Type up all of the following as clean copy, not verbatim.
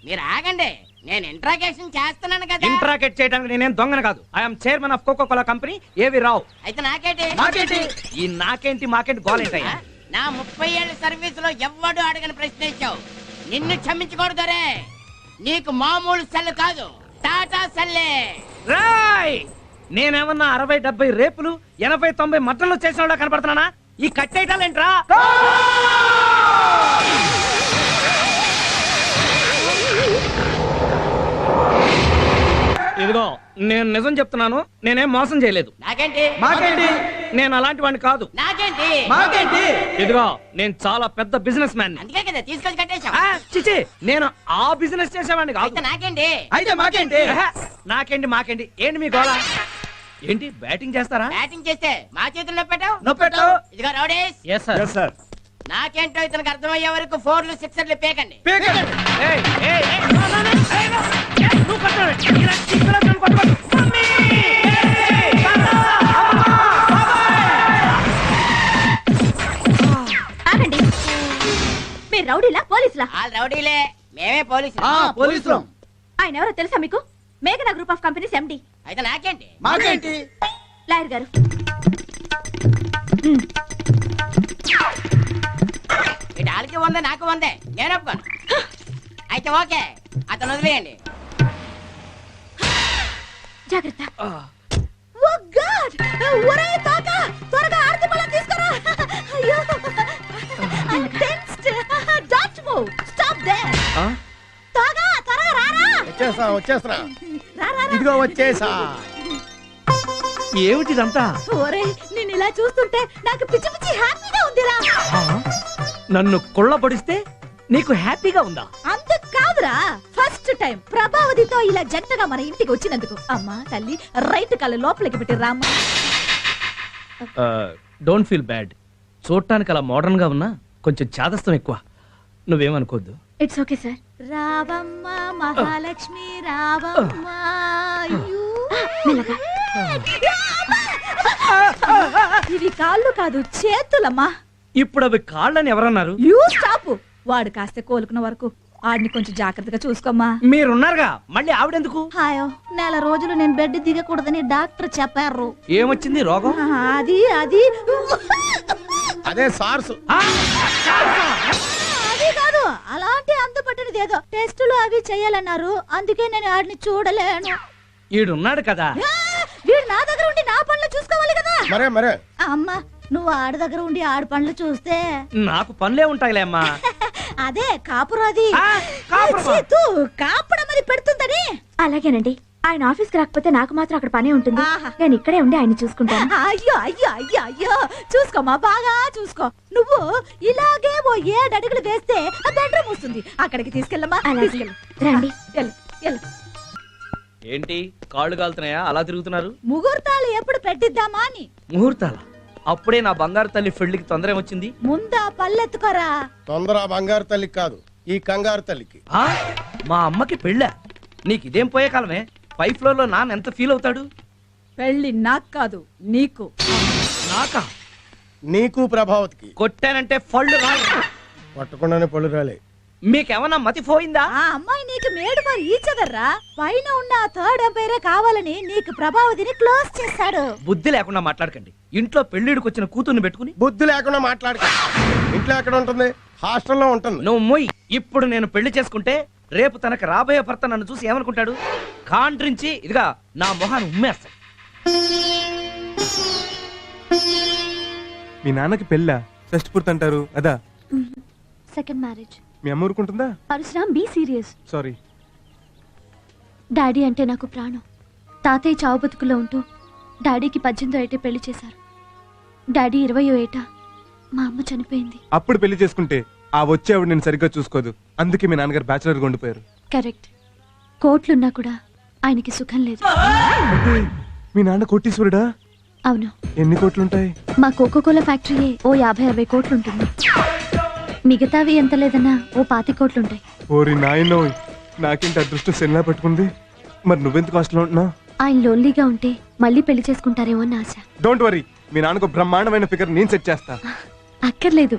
మీరు ఆగండి, నేను ఇంట్రాగేషన్ చేస్తున్నాను కదా. ఇంట్రాగేట్ చేయడానికి నేనేం దొంగను కాదు. I'm chairman of Coca Cola company, ఏవి రావు. అయితే నాకేంటి? ఈ నాకేంటి మాకేంటి గోలేంటయ్యా? నా 30 ఏళ్ల సర్వీస్ లో ఎవ్వడు అడగని ప్రశ్న ఇచ్చావు. నిన్ను క్షమించకూడదరే. నీకు మామూలు సెల్ కాదు, టాటా సెల్లే. రాయ్, నేనేమన్నా 60-70 రేపులు 80-90 మట్టలు చేసిన కనపడుతున్నానా? ఈ కట్టేటాలేంట్రా? ఇదిగో నేను నిజం చెప్తున్నాను, నేనేం మోసం చేయలేదు. నాకేంటి? మాకేంటి? నేను అలాంటి వాడిని కాదు. నాకేంటి? మాకేంటి? ఇదిగో నేను చాలా పెద్ద బిజినెస్ మ్యాన్. అందుకే కదా తీసుకొచ్చి కట్టేశావు. చిచి, నేను ఆ బిజినెస్ చేసేవాడిని కాదు. అయితే నాకేంటి? అయితే మాకేంటి? నాకేంటి మాకేంటి? ఏంటి మీ గోళ? ఏంటి బ్యాటింగ్ చేస్తారా? బ్యాటింగ్ చేస్తే మా చేతుల్లో నొప్పెట్టావు. నొప్పెట్టావు. ఇదిగో రౌడీస్, yes sir. నాకేంటో ఇతనికి అర్థమయ్యే వరకు 4లు 6లు పేకండి. ఆగండి, మీరు రౌడీలా పోలీసులా? ఆ రౌడీలే, మేమే పోలీసులు. పోలీసులు. ఆయన ఎవరో తెలుసా మీకు? మేఘనా గ్రూప్ ఆఫ్ కంపెనీస్ ఎండి. అయితే నాకేంటి? మాకేంటి? లాయర్ గారు, ఇటు వాళ్ళకి ఉందే నాకు ఉందే, నేను ఒప్పుకోను. అయితే ఓకే, అతను వదిలేయండి. జాగ్రత్త. ఓ గాడ్, ఒరే తాత, త్వరగా ఆర్తి బలం తీసుకురా. అయ్యో, I'm tensed. Don't move. Stop there. తాగా, త్వరగా రారా. వచ్చేస్తా. రా, రా, రా. ఇదిగో వచ్చేసా. ఏమిటిదంతా? ఒరే, నేను ఇలా చూస్తుంటే నాకు పిచ్చి పిచ్చి హ్యాపీగా ఉందిరా. నన్ను కుళ్ళ పొడిస్తే నీకు హ్యాపీగా ఉందా? అంత కాదురా, ఫస్ట్ టైం ప్రభావతితో ఇలా జంటగా మన ఇంటికి వచ్చినందుకు. అమ్మా తల్లి, రైట్ కళ్ళ లోపలికి పెట్టి రామ్మా. Don't feel bad. చూడటానికి అలా మోడర్న్ గా ఉన్నా కొంచెం చాదస్తం ఎక్కువ. నువ్వేమనుకోద్దు. It's okay sir. రావమ్మ మహాలక్ష్మి రావమ్మ. మెల్లగా. ఇవి కాళ్ళు కాదు, చేతులమ్మా. ఇప్పుడు అవి కాళ్ళని ఎవరన్నారు? You stop. వాడు కాస్త కోలుకున్న వరకు ఆడిని కొంచెం జాగ్రత్తగా చూసుకోమ్మా. మీరున్నారుగా, మళ్ళీ ఆవిడెందుకు? హాయో, నెల రోజులు నేను బెడ్ దిగకూడదని డాక్టర్ చెప్పారు. ఏమొచ్చింది రోగం? అది అది అదే సార్సు. అది కాదు, అలాంటి అంతుపట్టినది ఏదో టెస్టులు అవి చెయ్యాలన్నారు. అందుకే నేను ఆడిని చూడలేను. ఈడున్నాడు కదా. వీడు నా దగ్గర ఉండి నా పనులు చూసుకోవాలి కదా. మరే అమ్మా, నువ్వు ఆడి దగ్గర ఉండి ఆడి పనులు చూస్తే నాకు పనులే ఉంటాయిలే అమ్మా. అదే కాపురం. అది కాపురమా? కాపడం అది పెడుతుందని. అలాగేనండి, ఆయన ఆఫీస్కి రాకపోతే నాకు మాత్రం అక్కడ పనే ఉంటుంది. ఆహా. నేను ఇక్కడే ఉండి ఆయన చూసుకుంటాను. అయ్యో అయ్యో అయ్యో అయ్యో, చూసుకోమా, బాగా చూసుకో. నువ్వు ఇలాగే ఓ 7 అడుగులు వేస్తే ఆ బెడ్రూమ్ వస్తుంది. అక్కడికి తీసుకెళ్ళమ్మా. అలాగే. తీసుకెళ్ళు. రండి. వెళ్ళు, వెళ్ళు. ఏంటి కాళ్ళు కాలుతున్నాయా? అలా తిరుగుతున్నారు. ముహూర్తాలు ఎప్పుడు పెట్టిద్దామా అని. ముహూర్తాల? అప్పుడే నా బంగారు తల్లి పెళ్లికి తొందర వచ్చింది. ముందా పల్లెత్తుకోరా. తొందర బంగారు తల్లికి కాదు, ఈ కంగారు తల్లికి. మా అమ్మకి పెళ్ళా? నీకు ఇదేం పోయే కాలమే. 5th ఫ్లోర్ లో నాన్న ఎంత ఫీల్ అవుతాడు? పెళ్లి నాకు కాదు, నీకు. నాకా? నీకు ప్రభావతికి. కొట్టానంటే పళ్ళు రాలి. పట్టకుండానే పళ్ళు రాలే. మీకేమన్నా మతి పోయిందా? ఆ అమ్మాయి నీకు మేడు మరి ఈచదర్రా. పైన ఉన్న 3rd ఎంపైరే కావాలని నీకు ప్రభావతిని క్లోజ్ చేశాడు. బుద్ధి లేకుండా మాట్లాడకండి. ఇంట్లో పెళ్లిడికి వచ్చిన కూతుర్ని పెట్టుకుని. బుద్ధి లేకుండా మాట్లాడక. ఇంట్లో ఎక్కడ ఉంటుంది? హాస్టల్లో ఉంటుంది. నువ్వు మొయ్. ఇప్పుడు నేను పెళ్లి చేసుకుంటే రేపు తనకు రాబోయే భర్త నన్ను చూసి ఏమనుకుంటాడు? కాండ్రించి ఇదిగా నా మొహాన్ని ఉమ్మేస్తాడు. మీ నాన్నకి పెళ్ళా? షష్టి పూర్తి అంటారు అదా? Second marriage. మీ అమ్మ ఊరుకుంటుందా? Parashuram, be serious. Sorry. Daddy అంటే నాకు ప్రాణం. తాతయ్య చావు బతుకులో ఉంటూ డాడీకి 18వ ఏటే పెళ్లి చేశారు. డాడీ 20వ ఏట మా అమ్మ చనిపోయింది. అప్పుడు పెళ్లి చేసుకుంటే ఆ వచ్చేవాడు నేను సరిగ్గా చూసుకోదు. అందుకే మీ నాన్నగారు బ్యాచులర్గా ఉండిపోయారు. కరెక్ట్. కోట్లున్నా కూడా ఆయనకి సుఖం లేదు. మీ నాన్న కోటీశ్వరుడా? అవును. ఎన్ని కోట్లుంటాయి? మా కోకోకోలా ఫ్యాక్టరీయే ఓ 50-60 కోట్లు ఉంటుంది. మిగతావి ఎంత లేదన్నా ఓ 25 కోట్లుంటాయి. ఓరి నాయనో, నాకేంటి అదృష్టం సెల్లా పట్టుకుంది. మరి నువ్వెందుకు హాస్టల్లో ఉంటున్నావు? ఆయన లోన్లీగా ఉంటే మళ్ళీ పెళ్లి చేసుకుంటారేమో అని ఆశ. డోంట్ వరీ, మీ నాన్నకు బ్రహ్మాండమైన ఫిగర్ నేను సెట్ చేస్తా. అక్కర్లేదు,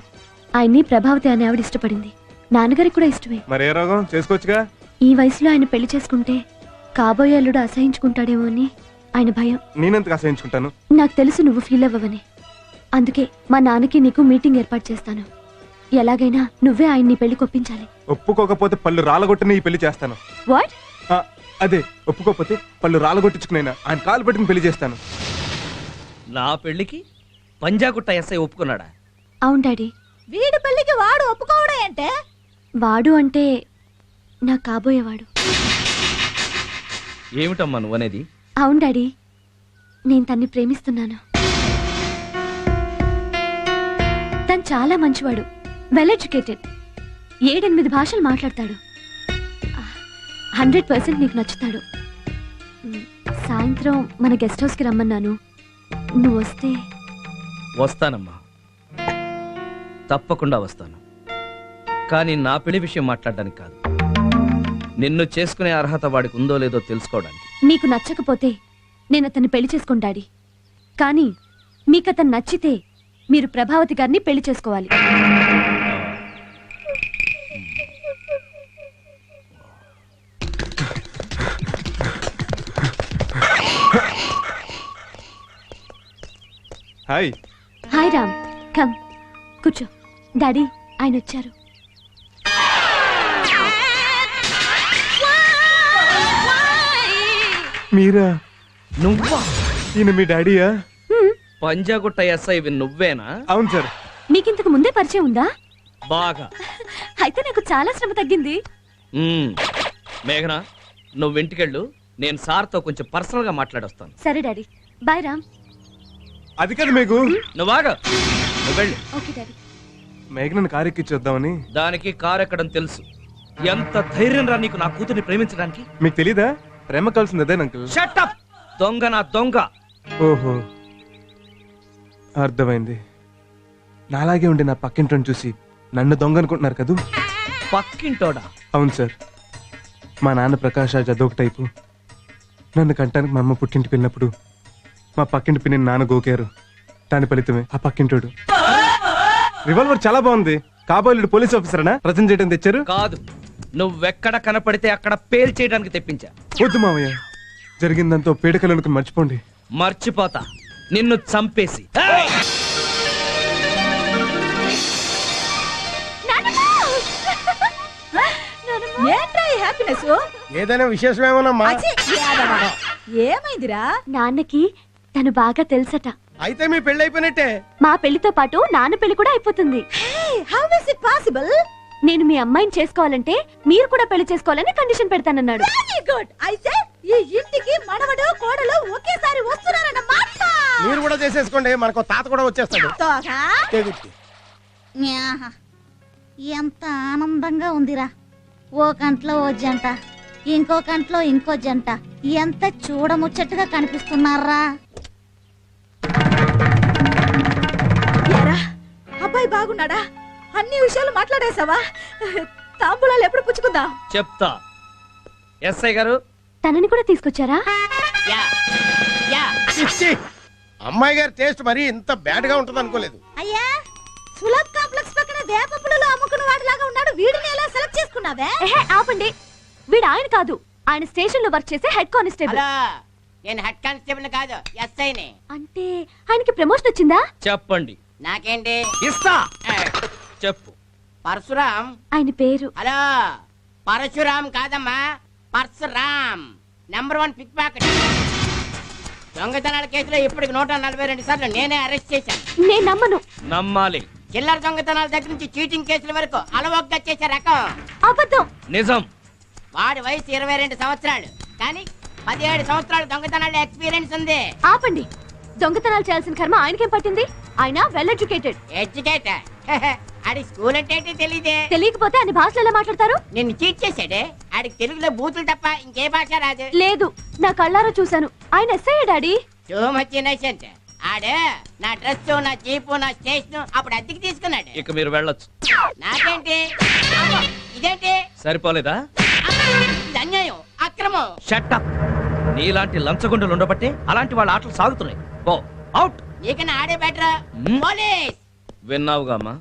ఆయన్ని ప్రభావతి అనే ఆవిడ ఇష్టపడింది. నాన్నగారికి కూడా ఇష్టమే. మరే రోగం చేసుకోవచ్చుగా. ఈ వయసులో ఆయన పెళ్లి చేసుకుంటే కాబోయే అల్లుడు అసహించుకుంటాడేమో అని ఆయన భయం. నేనెందుకు అసహించుకుంటాను? నాకు తెలుసు నువ్వు ఫీల్ అవ్వవని. అందుకే మా నాన్నకి నీకు మీటింగ్ ఏర్పాటు చేస్తాను. ఎలాగైనా నువ్వే ఆయన్ని పెళ్లి కొప్పించాలి. ఒప్పుకోకపోతే పళ్ళు రాలగొట్టని ఈ పెళ్లి చేస్తాను. వాట్? అదే, ఒప్పుకోకపోతే పళ్ళు రాలగొట్టించుకునైనా ఆయన కాలు పట్టుకుని పెళ్లి చేస్తాను. నా పెళ్లికి పంజాగుట్ట ఎస్ఐ ఒప్పుకున్నాడా? అవును డాడీ. వీడి పెళ్లికి వాడు ఒప్పుకోవడం అంటే? వాడు అంటే నా కాబోయేవాడు. ఏమిటమ్మా నువ్వనేది? అవును డాడీ, నేను తన్ని ప్రేమిస్తున్నాను. తను చాలా మంచివాడు, వెల్ ఎడ్యుకేటెడ్, 7-8 భాషలు మాట్లాడతాడు. 100% నీకు నచ్చుతాడు. సాయంత్రం మన గెస్ట్ హౌస్కి రమ్మన్నాను. నువ్వు వస్తే? వస్తానమ్మా, తప్పకుండా వస్తాను. కానీ నా పెళ్లి విషయం మాట్లాడడానికి కాదు, నిన్ను చేసుకునే అర్హత వాడికి ఉందో లేదో తెలుసుకోవడానికి. మీకు నచ్చకపోతే నేను అతన్ని పెళ్లి చేసుకోను డాడీ. కానీ మీకు అతను నచ్చితే మీరు ప్రభావతి గారిని పెళ్లి చేసుకోవాలి. హాయ్. హాయ్ రామ్, కమ్ కూర్చో. డాడీ, ఆయన వచ్చారు. మీరా? నువ్వా? ఈయన మీ డాడీయా? పంజాగుట్ట ఎస్ఐ నువ్వేనా? అవును సార్. మీకింతకు ముందే పరిచయం ఉందా? బాగా. అయితే నాకు చాలా శ్రమ తగ్గింది. మేఘనా, నువ్వు ఇంటికెళ్ళు, నేను సార్తో కొంచెం పర్సనల్ గా మాట్లాడొస్తాను. సరే డాడీ, బాయ్ రామ్. అది కాదు మేఘు. నువ్వాగా, నువ్వు వెళ్ళు. Okay daddy. మేఘనని కారు ఎక్కించొద్దామని. దానికి కారు ఎక్కడం తెలుసు. ఎంత ధైర్యం రా నీకు నా కూతుర్ని ప్రేమించడానికి? మీకు తెలీదా? ప్రేమ కలిసింది అదే అంకుల్. Shut up! దొంగ నా దొంగ. ఓహో, అర్థమైంది. నాలాగే ఉండి నా పక్కింటోని చూసి నన్ను దొంగ అనుకుంటున్నారు కదూ? పక్కింటోడా? అవును సార్. మా నాన్న ప్రకాష్ రాజ్ అదొక టైపు. నన్ను కంటానికి మా అమ్మ పుట్టింటికి వెళ్ళినప్పుడు మా పక్కింటి పిన్ని నాన్న గోకారు. దాని ఫలితమే ఆ పక్కింటోడు. రివాల్వర్ చాలా బాగుంది. కాబోలు పోలీస్ ఆఫీసరేనా ప్రజెంట్ చేయడం తెచ్చారు? కాదు, నువ్వెక్కడ కనపడితే అక్కడ పేల్ చేయడానికి తెప్పించా. వద్దు మామయ్య, జరిగిందంతా పీడకలు అనుకుని మర్చిపోండి. మర్చిపోతా, నిన్ను చంపేసి. ఏంట్రా ఈ హ్యాపీనెస్? ఏదైనా విశేషం ఏమోనమ్మా? ఏమైందిరా? నాన్నకి తను బాగా తెలుసట. అయితే మీ పెళ్లి అయిపోయినట్టే. మా పెళ్లితో పాటు నాన్న పెళ్లి కూడా అయిపోతుంది. How is it possible? నేను మీ అమ్మాయిని చేసుకోవాలంటే మీరు కూడా పెళ్లి చేసుకోవాలని కండిషన్ పెడతానన్నాడు. Very good. అయితే ఈ ఇంటికి మనవడు కోడలు ఒకేసారి వస్తున్నారన్నమాట. మీరు కూడా చేసేసుకోండి, మనకు తాత కూడా వచ్చేస్తాడు. తోగా తెగుద్ది. న్యాహ. ఎంత ఆనందంగా ఉందిరా. ఓ కంట్లో ఓ జంట, ఇంకో కంట్లో ఇంకో జంట. ఎంత చూడముచ్చటగా కనిపిస్తున్నారా. ఏరా, అబ్బాయి బాగున్నాడా? అన్ని విషయాలు మాట్లాడేశావా? తాంబూలాలు ఎప్పుడు పుచ్చుకుందాం? చెప్తా. ఎస్ఐ గారు, తనని కూడా తీసుకొచ్చారా? Yeah yeah. చిచ్చి, అమ్మాయి గారి టేస్ట్ మరీ ఇంత బ్యాడ్ గా ఉంటుంది అనుకోలేదు. అయ్యా, సులభ్ కాంప్లెక్స్ పక్కన వేప పుల్లలు అమ్ముకున్న వాడిలాగా ఉన్నాడు. వీడిని ఎలా సెలెక్ట్ చేసుకున్నావే? ఏహే, ఆపండి. వీడు ఆయన కాదు, ఆయన స్టేషన్ లో వర్క్ చేసే హెడ్ కానిస్టేబుల్. హలో, నేను హెడ్ కానిస్టేబుల్ కాదు, ఎస్ఐని. అంటే ఆయనకి ప్రమోషన్ వచ్చిందా? చెప్పండి. నాకేంటి? ఇస్తా. చెప్పు. పరశురాం. ఆయన పేరు? హలో, పరశురాం కాదమ్మా, పరశురాం. #1 pick packet. దొంగతనాల కేసులో ఇప్పటికి 142 సార్లు నేనే అరెస్ట్ చేశాను. నేను నమ్మను. నమ్మాలి. చిల్లర దొంగతనాల దగ్గర నుంచి చీటింగ్ కేసుల వరకు అలవోగ్గా చేసే రకం. అబద్ధం. నిజం. వాడి వయసు 22 సంవత్సరాలు, కానీ 17 సంవత్సరాలు దొంగతనాల ఎక్స్పీరియన్స్ ఉంది. ఆపండి. దొంగతనాలు చేయాల్సిన కర్మ ఆయనకేం పట్టింది? ఆయన వెల్ ఎడ్యుకేటెడ్. ఎడ్యుకేటర్. ఆడి స్కూల్ అంటే ఏంటి తెలీదే. తెలియకపోతే అన్ని భాషలు ఎలా మాట్లాడతారు? నిన్ను చీట్ చేశాడే. ఆడికి తెలుగులో బూతులు తప్ప ఇంకే భాష రాదు. లేదు, నా కళ్ళారా చూశాను. ఆయన SI daddy. Too much innocent. ఆడు నా డ్రెస్, నా జీపు, నా స్టేషన్ అప్పుడు అద్దెకి తీసుకున్నాడు. ఇక మీరు వెళ్ళొచ్చు. నాకేంటి? అమ్మో, ఇదేంటి? సరిపోలేదా? అమ్మో, ఇది అన్యాయం, అక్రమం. Shut up. నీలాంటి లంచగొండలు ఉండబట్టే అలాంటి వాళ్ళ ఆటలు సాగుతున్నాయి. పో, అవుట్. నీకన్నా ఆడే బెటర్. పోలీస్. విన్నావుగా అమ్మా,